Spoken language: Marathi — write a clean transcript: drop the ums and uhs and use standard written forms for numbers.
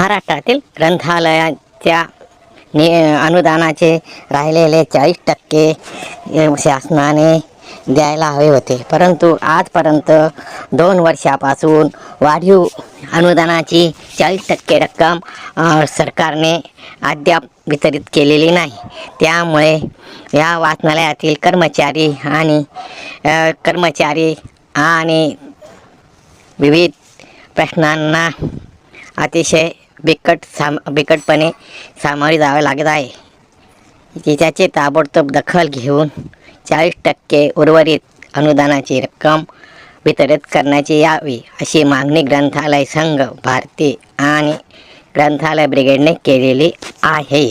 महाराष्ट्रातील ग्रंथालयांच्या अनुदानाचे राहिलेले 40% शासनाने द्यायला हवे होते, परंतु आजपर्यंत 2 वर्षापासून वाढीव अनुदानाची 40% रक्कम सरकारने अद्याप वितरित केलेली नाही। त्यामुळे या वाचनालयातील कर्मचारी आणि विविध प्रश्नांना अतिशय बिकटपणे सामोरे जावे लागत आहे। त्याची ताबडतोब दखल घेऊन 40% उर्वरित अनुदानाची रक्कम वितरित करण्याची यावी अशी मागणी ग्रंथालय संघ भारती आणि ग्रंथालय ब्रिगेडने केलेली आहे।